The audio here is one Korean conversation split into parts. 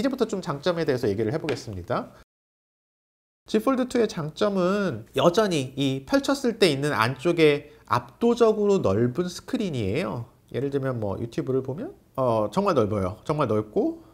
이제부터 좀 장점에 대해서 얘기를 해보겠습니다. Z 폴드2의 장점은 여전히 이 펼쳤을 때 있는 안쪽에 압도적으로 넓은 스크린이에요. 예를 들면 뭐 유튜브를 보면 정말 넓어요. 정말 넓고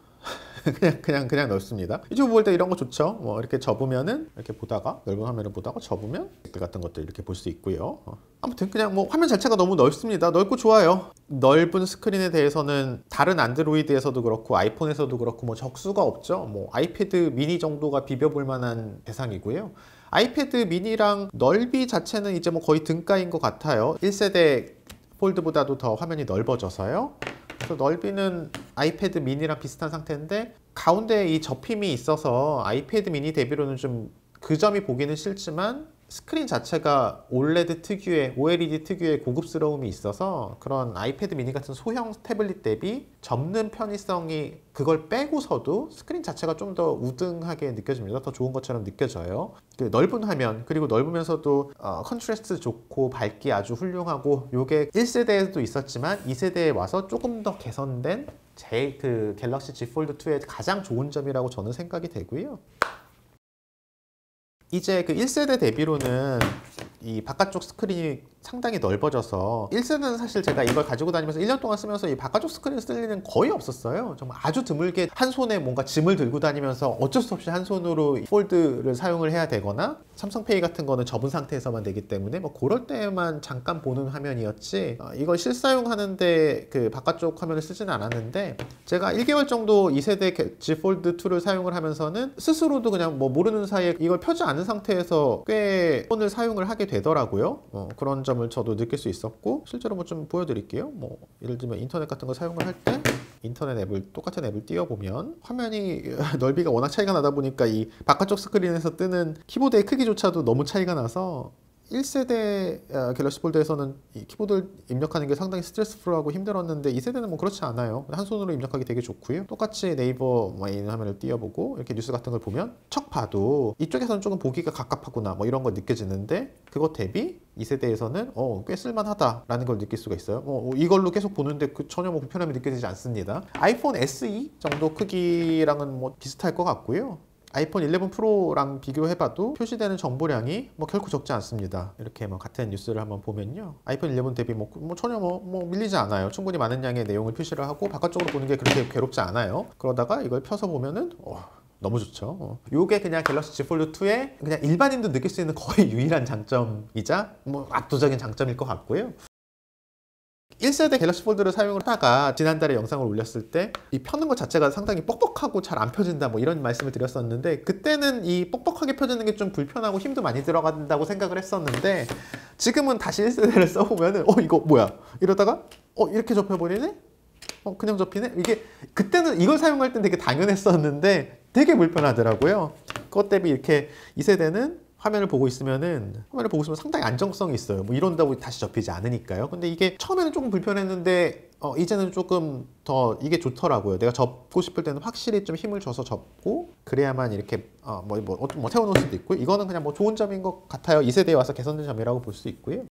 그냥 넓습니다. 유튜브 볼 때 이런 거 좋죠. 뭐 이렇게 접으면은 이렇게 보다가 넓은 화면을 보다가 접으면 댓글 같은 것들 이렇게 볼 수 있고요. 아무튼 그냥 뭐 화면 자체가 너무 넓습니다. 넓고 좋아요. 넓은 스크린에 대해서는 다른 안드로이드에서도 그렇고 아이폰에서도 그렇고 뭐 적수가 없죠. 뭐 아이패드 미니 정도가 비벼볼 만한 대상이고요. 아이패드 미니랑 넓이 자체는 이제 뭐 거의 등가인 것 같아요. 1세대 폴드보다도 더 화면이 넓어져서요. 그래서 넓이는 아이패드 미니랑 비슷한 상태인데 가운데 이 접힘이 있어서 아이패드 미니 대비로는 좀 그 점이 보기는 싫지만 스크린 자체가 OLED 특유의, OLED 특유의 고급스러움이 있어서 그런 아이패드 미니 같은 소형 태블릿 대비 접는 편의성이 그걸 빼고서도 스크린 자체가 좀 더 우등하게 느껴집니다. 더 좋은 것처럼 느껴져요. 그 넓은 화면, 그리고 넓으면서도 컨트라스트 좋고 밝기 아주 훌륭하고 요게 1세대에도 있었지만 2세대에 와서 조금 더 개선된 제일 그 갤럭시 Z 폴드2의 가장 좋은 점이라고 저는 생각이 되고요. 이제 그 1세대 대비로는 이 바깥쪽 스크린이 상당히 넓어져서 1세대는 사실 제가 이걸 가지고 다니면서 1년 동안 쓰면서 이 바깥쪽 스크린 쓸 일은 거의 없었어요. 정말 아주 드물게 한 손에 뭔가 짐을 들고 다니면서 어쩔 수 없이 한 손으로 폴드를 사용을 해야 되거나 삼성페이 같은 거는 접은 상태에서만 되기 때문에 뭐 그럴 때만 잠깐 보는 화면이었지 이걸 실사용하는데 그 바깥쪽 화면을 쓰지는 않았는데 제가 1개월 정도 2세대 Z 폴드2를 사용을 하면서는 스스로도 그냥 뭐 모르는 사이에 이걸 펴지 않은 상태에서 꽤 폰을 사용을 하게 되더라고요. 그런 점을 저도 느낄 수 있었고 실제로 뭐 좀 보여드릴게요. 뭐 예를 들면 인터넷 같은 거 사용을 할 때 인터넷 앱을 똑같은 앱을 띄워보면 화면이 넓이가 워낙 차이가 나다 보니까 이 바깥쪽 스크린에서 뜨는 키보드의 크기조차도 너무 차이가 나서 1세대 갤럭시 폴드에서는 이 키보드를 입력하는 게 상당히 스트레스풀하고 힘들었는데 2세대는 뭐 그렇지 않아요. 한 손으로 입력하기 되게 좋고요. 똑같이 네이버 메인 화면을 띄워보고 이렇게 뉴스 같은 걸 보면 척 봐도 이쪽에서는 조금 보기가 갑갑하구나 뭐 이런 거 느껴지는데 그것 대비 2세대에서는 꽤 쓸만하다라는 걸 느낄 수가 있어요. 이걸로 계속 보는데 전혀 뭐 불편함이 느껴지지 않습니다. 아이폰 SE 정도 크기랑은 뭐 비슷할 것 같고요. 아이폰 11 프로랑 비교해봐도 표시되는 정보량이 뭐 결코 적지 않습니다. 이렇게 뭐 같은 뉴스를 한번 보면요. 아이폰 11 대비 뭐 전혀 밀리지 않아요. 충분히 많은 양의 내용을 표시를 하고 바깥쪽으로 보는 게 그렇게 괴롭지 않아요. 그러다가 이걸 펴서 보면은 너무 좋죠. 요게 그냥 갤럭시 Z 폴드2의 그냥 일반인도 느낄 수 있는 거의 유일한 장점이자 뭐 압도적인 장점일 것 같고요. 1세대 갤럭시 폴드를 사용을 하다가 지난달에 영상을 올렸을 때 이 펴는 것 자체가 상당히 뻑뻑하고 잘 안 펴진다 뭐 이런 말씀을 드렸었는데 그때는 이 뻑뻑하게 펴지는 게 좀 불편하고 힘도 많이 들어간다고 생각을 했었는데 지금은 다시 1세대를 써보면은 이거 뭐야 이러다가 이렇게 접혀버리네? 그냥 접히네? 이게 그때는 이걸 사용할 땐 되게 당연했었는데 되게 불편하더라고요. 그것 대비 이렇게 2세대는 화면을 보고 있으면 상당히 안정성이 있어요. 뭐 이런다고 다시 접히지 않으니까요. 근데 이게 처음에는 조금 불편했는데 이제는 조금 더 이게 좋더라고요. 내가 접고 싶을 때는 확실히 좀 힘을 줘서 접고 그래야만 이렇게 세워놓을 수도 있고 이거는 그냥 뭐 좋은 점인 것 같아요. 2세대에 와서 개선된 점이라고 볼 수 있고요.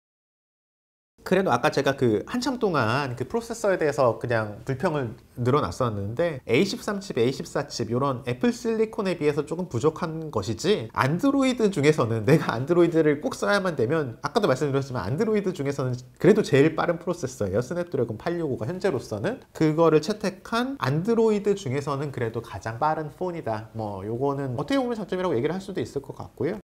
그래도 아까 제가 그 한참 동안 그 프로세서에 대해서 그냥 불평을 늘어놨었는데 A13 칩, A14 칩 이런 애플 실리콘에 비해서 조금 부족한 것이지 안드로이드 중에서는 내가 안드로이드를 꼭 써야만 되면 아까도 말씀드렸지만 안드로이드 중에서는 그래도 제일 빠른 프로세서예요. 스냅드래곤 865가 현재로서는 그거를 채택한 안드로이드 중에서는 그래도 가장 빠른 폰이다. 뭐 요거는 어떻게 보면 장점이라고 얘기를 할 수도 있을 것 같고요.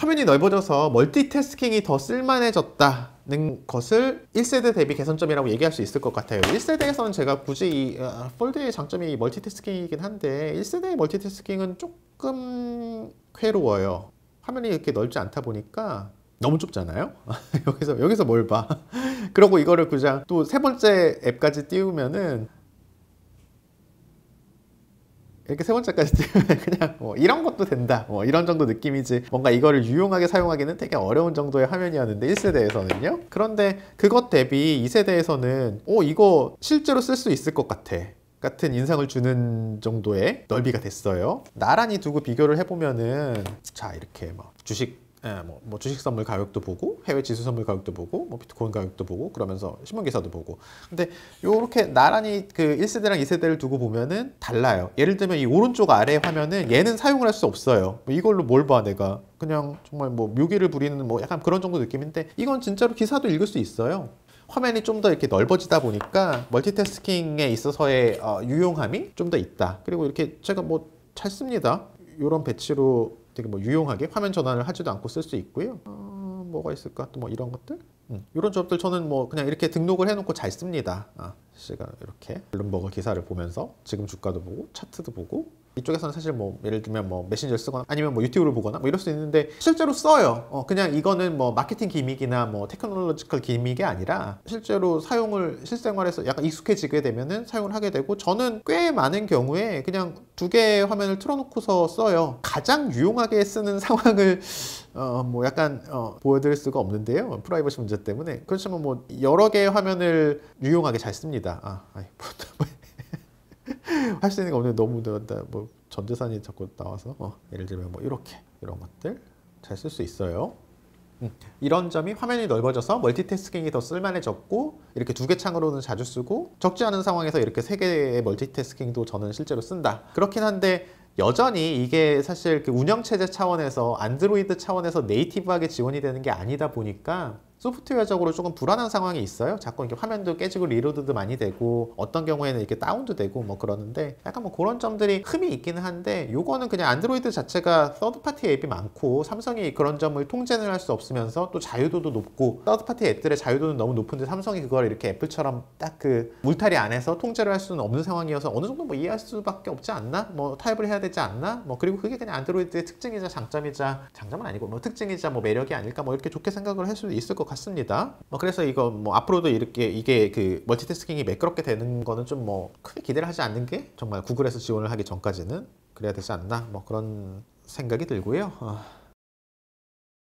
화면이 넓어져서 멀티태스킹이 더 쓸만해졌다는 것을 1세대 대비 개선점이라고 얘기할 수 있을 것 같아요. 1세대에서는 제가 굳이 이 폴드의 장점이 멀티태스킹이긴 한데 1세대의 멀티태스킹은 조금 괴로워요. 화면이 이렇게 넓지 않다 보니까 너무 좁잖아요. 여기서 뭘 봐. 그리고 이거를 그냥 또 세 번째 앱까지 띄우면은 이렇게 세 번째까지 띄우면 그냥 이런 것도 된다 이런 정도 느낌이지 뭔가 이거를 유용하게 사용하기는 되게 어려운 정도의 화면이었는데 1세대에서는요. 그런데 그것 대비 2세대에서는 이거 실제로 쓸 수 있을 것 같은 인상을 주는 정도의 넓이가 됐어요. 나란히 두고 비교를 해보면은 자 이렇게 주식 뭐 주식 선물 가격도 보고 해외 지수 선물 가격도 보고 뭐 비트코인 가격도 보고 그러면서 신문 기사도 보고. 근데 요렇게 나란히 그 1세대랑 2세대를 두고 보면은 달라요. 예를 들면 이 오른쪽 아래 화면은 얘는 사용을 할 수 없어요. 뭐 이걸로 뭘 봐 내가. 그냥 정말 뭐 묘기를 부리는 뭐 약간 그런 정도 느낌인데 이건 진짜로 기사도 읽을 수 있어요. 화면이 좀 더 이렇게 넓어지다 보니까 멀티태스킹에 있어서의 유용함이 좀 더 있다. 그리고 이렇게 제가 뭐 잘 씁니다. 이런 배치로 되게 뭐 유용하게 화면 전환을 하지도 않고 쓸 수 있고요. 뭐가 있을까? 또 뭐 이런 것들? 이런 조합들 저는 뭐 그냥 이렇게 등록을 해놓고 잘 씁니다. 실시간 이렇게 블룸버그 기사를 보면서 지금 주가도 보고 차트도 보고. 이쪽에서는 사실 뭐 예를 들면 뭐 메신저를 쓰거나 아니면 뭐 유튜브를 보거나 뭐 이럴 수 있는데 실제로 써요. 그냥 이거는 뭐 마케팅 기믹이나 뭐 테크놀로지컬 기믹이 아니라 실제로 사용을 실생활에서 약간 익숙해지게 되면은 사용을 하게 되고 저는 꽤 많은 경우에 그냥 두 개의 화면을 틀어놓고서 써요. 가장 유용하게 쓰는 상황을 뭐 약간 보여드릴 수가 없는데요. 프라이버시 문제 때문에. 그렇지만 뭐 여러 개의 화면을 유용하게 잘 씁니다. 할 수 있는 게 없는데 너무 뭐 전재산이 자꾸 나와서 예를 들면 뭐 이렇게 이런 것들 잘 쓸 수 있어요. 이런 점이 화면이 넓어져서 멀티태스킹이 더 쓸만해졌고 이렇게 두 개 창으로는 자주 쓰고 적지 않은 상황에서 이렇게 세 개의 멀티태스킹도 저는 실제로 쓴다. 그렇긴 한데 여전히 이게 사실 그 운영체제 차원에서 안드로이드 차원에서 네이티브하게 지원이 되는 게 아니다 보니까 소프트웨어적으로 조금 불안한 상황이 있어요. 자꾸 이렇게 화면도 깨지고 리로드도 많이 되고 어떤 경우에는 이렇게 다운도 되고 뭐 그러는데 약간 뭐 그런 점들이 흠이 있기는 한데 요거는 그냥 안드로이드 자체가 서드파티 앱이 많고 삼성이 그런 점을 통제는 할 수 없으면서 또 자유도도 높고 서드파티 앱들의 자유도는 너무 높은데 삼성이 그걸 이렇게 애플처럼 딱 그 울타리 안에서 통제를 할 수는 없는 상황이어서 어느 정도 뭐 이해할 수밖에 없지 않나? 뭐 타협을 해야 되지 않나? 뭐 그리고 그게 그냥 안드로이드의 특징이자 장점이자 장점은 아니고 뭐 특징이자 뭐 매력이 아닐까 뭐 이렇게 좋게 생각을 할 수도 있을 것 같습니다. 뭐 그래서 이거 뭐 앞으로도 이렇게 이게 그 멀티태스킹이 매끄럽게 되는 거는 좀 뭐 크게 기대를 하지 않는 게 정말 구글에서 지원을 하기 전까지는 그래야 되지 않나 뭐 그런 생각이 들고요.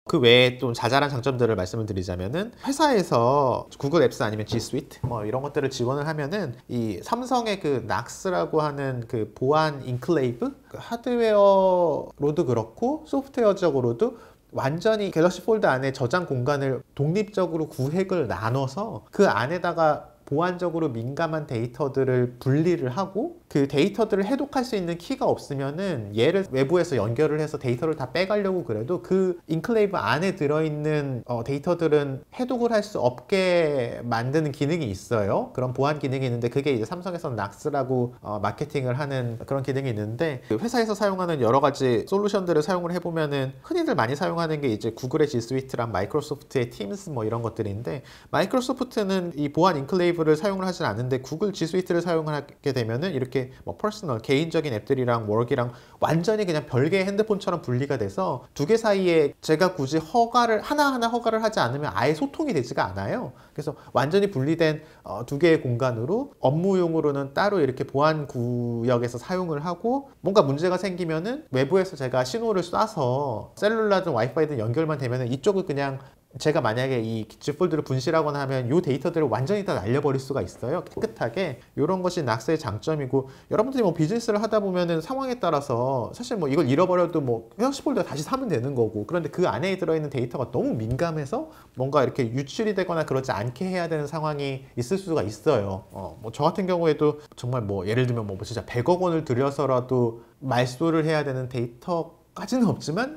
그 외에 또 자잘한 장점들을 말씀을 드리자면은 회사에서 구글 앱스 아니면 G Suite 뭐 이런 것들을 지원을 하면은 이 삼성의 그 낙스라고 하는 그 보안 인클레이브 그 하드웨어로도 그렇고 소프트웨어적으로도 완전히 갤럭시 폴드 안에 저장 공간을 독립적으로 구획을 나눠서 그 안에다가 보안적으로 민감한 데이터들을 분리를 하고 그 데이터들을 해독할 수 있는 키가 없으면은 얘를 외부에서 연결을 해서 데이터를 다 빼가려고 그래도 그 인클레이브 안에 들어있는 데이터들은 해독을 할 수 없게 만드는 기능이 있어요. 그런 보안 기능이 있는데 그게 이제 삼성에서는 낙스라고 마케팅을 하는 그런 기능이 있는데 그 회사에서 사용하는 여러 가지 솔루션들을 사용을 해보면은 흔히들 많이 사용하는 게 이제 구글의 G Suite랑 마이크로소프트의 팀스 뭐 이런 것들인데 마이크로소프트는 이 보안 인클레이브를 사용을 하진 않는데 구글 G Suite를 사용을 하게 되면은 이렇게 뭐 퍼스널 개인적인 앱들이랑 워크랑 완전히 그냥 별개의 핸드폰처럼 분리가 돼서 두 개 사이에 제가 굳이 허가를 하나하나 허가를 하지 않으면 아예 소통이 되지가 않아요. 그래서 완전히 분리된 두 개의 공간으로 업무용으로는 따로 이렇게 보안 구역에서 사용을 하고 뭔가 문제가 생기면은 외부에서 제가 신호를 쏴서 셀룰라든 와이파이든 연결만 되면은 이쪽을 그냥 제가 만약에 이 G 폴드를 분실하거나 하면 이 데이터들을 완전히 다 날려버릴 수가 있어요. 깨끗하게. 이런 것이 낙스의 장점이고 여러분들이 뭐 비즈니스를 하다 보면은 상황에 따라서 사실 뭐 이걸 잃어버려도 뭐 갤럭시 폴드 다시 사면 되는 거고 그런데 그 안에 들어있는 데이터가 너무 민감해서 뭔가 이렇게 유출이 되거나 그러지 않게 해야 되는 상황이 있을 수가 있어요. 뭐 저 같은 경우에도 정말 뭐 예를 들면 뭐 진짜 100억 원을 들여서라도 말소를 해야 되는 데이터까지는 없지만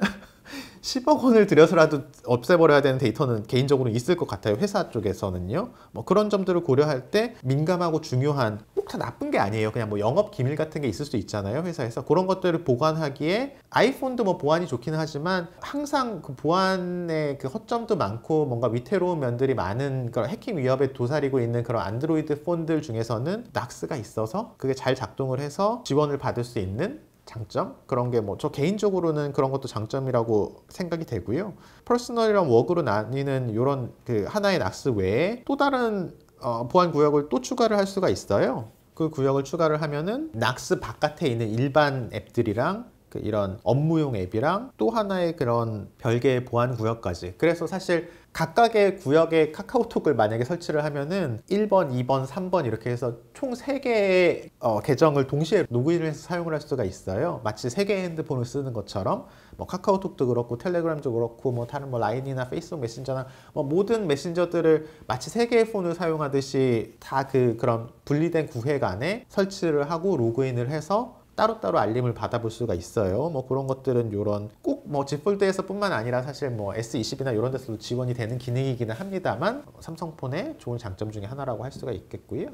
10억 원을 들여서라도 없애버려야 되는 데이터는 개인적으로 있을 것 같아요. 회사 쪽에서는요. 뭐 그런 점들을 고려할 때 민감하고 중요한 꼭 다 나쁜 게 아니에요. 그냥 뭐 영업 기밀 같은 게 있을 수 있잖아요. 회사에서 그런 것들을 보관하기에 아이폰도 뭐 보안이 좋기는 하지만 항상 그 보안의 그 허점도 많고 뭔가 위태로운 면들이 많은 그런 해킹 위협에 도사리고 있는 그런 안드로이드 폰들 중에서는 낙스가 있어서 그게 잘 작동을 해서 지원을 받을 수 있는 장점? 그런 게 뭐 저 개인적으로는 그런 것도 장점이라고 생각이 되고요. 퍼스널이랑 워크로 나뉘는 이런 그 하나의 낙스 외에 또 다른 보안 구역을 또 추가를 할 수가 있어요. 그 구역을 추가를 하면은 낙스 바깥에 있는 일반 앱들이랑 이런 업무용 앱이랑 또 하나의 그런 별개의 보안 구역까지. 그래서 사실 각각의 구역에 카카오톡을 만약에 설치를 하면은 1번, 2번, 3번 이렇게 해서 총 3개의 계정을 동시에 로그인을 해서 사용을 할 수가 있어요. 마치 3개의 핸드폰을 쓰는 것처럼 뭐 카카오톡도 그렇고 텔레그램도 그렇고 뭐 다른 뭐 라인이나 페이스북 메신저나 뭐 모든 메신저들을 마치 3개의 폰을 사용하듯이 다 그런 분리된 구획 안에 설치를 하고 로그인을 해서 따로따로 알림을 받아볼 수가 있어요. 뭐 그런 것들은 요런 꼭 뭐 Z 폴드에서 뿐만 아니라 사실 뭐 S20이나 이런 데서도 지원이 되는 기능이기는 합니다만 삼성폰의 좋은 장점 중에 하나라고 할 수가 있겠고요.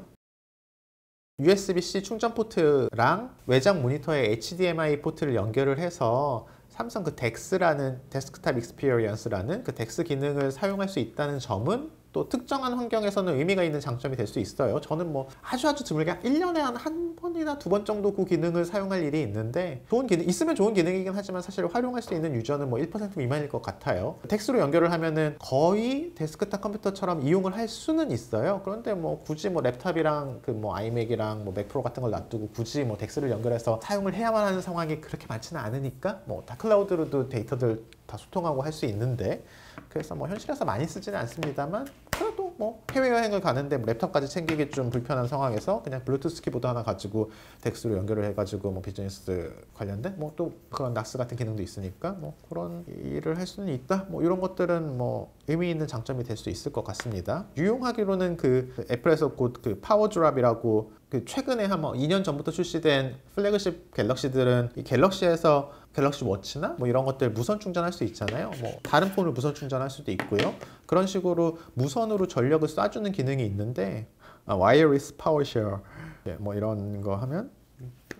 USB-C 충전 포트랑 외장 모니터의 HDMI 포트를 연결을 해서 삼성 그 DeX라는 데스크탑 익스피리언스라는 그 DeX 기능을 사용할 수 있다는 점은 또 특정한 환경에서는 의미가 있는 장점이 될 수 있어요. 저는 뭐 아주 드물게 1년에 한 번이나 2번 정도 그 기능을 사용할 일이 있는데 좋은 기능, 있으면 좋은 기능이긴 하지만 사실 활용할 수 있는 유저는 뭐 1% 미만일 것 같아요. 덱스로 연결을 하면은 거의 데스크탑 컴퓨터처럼 이용을 할 수는 있어요. 그런데 뭐 굳이 뭐 랩탑이랑 그 뭐 아이맥이랑 뭐 맥프로 같은 걸 놔두고 굳이 뭐 덱스를 연결해서 사용을 해야만 하는 상황이 그렇게 많지는 않으니까 뭐 다 클라우드로도 데이터들 다 소통하고 할 수 있는데 그래서 뭐 현실에서 많이 쓰지는 않습니다만 그래도 뭐 해외여행을 가는데 뭐 랩탑까지 챙기기 좀 불편한 상황에서 그냥 블루투스 키보드 하나 가지고 덱스로 연결을 해가지고 뭐 비즈니스 관련된 뭐 또 그런 나스 같은 기능도 있으니까 뭐 그런 일을 할 수는 있다. 뭐 이런 것들은 뭐 의미 있는 장점이 될 수 있을 것 같습니다. 유용하기로는 그 애플에서 곧 그 파워드랍이라고 그 최근에 한 2년 전부터 출시된 플래그십 갤럭시들은 이 갤럭시에서 갤럭시 워치나 뭐 이런 것들 무선 충전할 수 있잖아요. 뭐 다른 폰을 무선 충전할 수도 있고요. 그런 식으로 무선으로 전력을 쏴주는 기능이 있는데 와이어리스 파워쉐어 뭐 이런 거 하면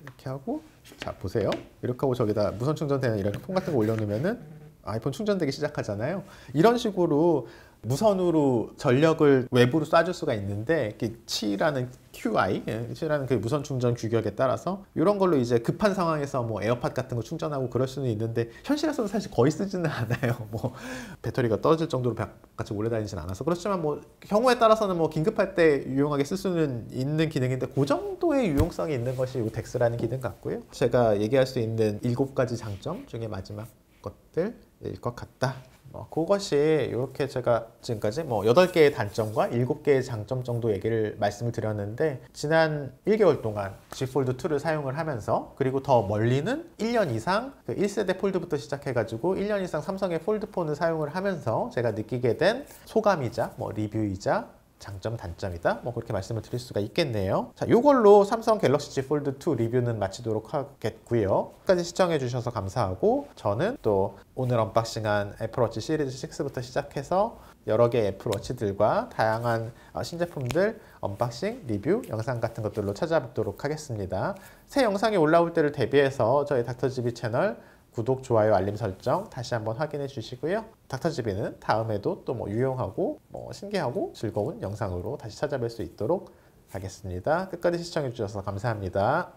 이렇게 하고 자 보세요. 이렇게 하고 저기다 무선 충전되는 이런 폰 같은 거 올려놓으면은 아이폰 충전되기 시작하잖아요. 이런 식으로 무선으로 전력을 외부로 쏴줄 수가 있는데 치라는 QI, 치라는 그 무선 충전 규격에 따라서 이런 걸로 이제 급한 상황에서 뭐 에어팟 같은 거 충전하고 그럴 수는 있는데 현실에서는 사실 거의 쓰지는 않아요. 뭐 배터리가 떨어질 정도로 같이 오래 다니진 않아서 그렇지만 뭐 경우에 따라서는 뭐 긴급할 때 유용하게 쓸 수는 있는 기능인데 그 정도의 유용성이 있는 것이 이 덱스라는 기능 같고요. 제가 얘기할 수 있는 7가지 장점 중에 마지막 것들일 것 같다. 그것이 이렇게 제가 지금까지 8개의 단점과 7개의 장점 정도 얘기를 말씀을 드렸는데 지난 1개월 동안 Z 폴드 2를 사용을 하면서 그리고 더 멀리는 1년 이상 그 1세대 폴드부터 시작해가지고 1년 이상 삼성의 폴드폰을 사용을 하면서 제가 느끼게 된 소감이자 리뷰이자 장점, 단점이다. 그렇게 말씀을 드릴 수가 있겠네요. 자, 이걸로 삼성 갤럭시 Z 폴드 2 리뷰는 마치도록 하겠고요. 끝까지 시청해 주셔서 감사하고 저는 또 오늘 언박싱한 애플워치 시리즈 6부터 시작해서 여러 개의 애플워치들과 다양한 신제품들 언박싱, 리뷰, 영상 같은 것들로 찾아뵙도록 하겠습니다. 새 영상이 올라올 때를 대비해서 저희 닥터지비 채널 구독, 좋아요, 알림 설정 다시 한번 확인해 주시고요. 닥터지비는 다음에도 또 유용하고 신기하고 즐거운 영상으로 다시 찾아뵐 수 있도록 하겠습니다. 끝까지 시청해 주셔서 감사합니다.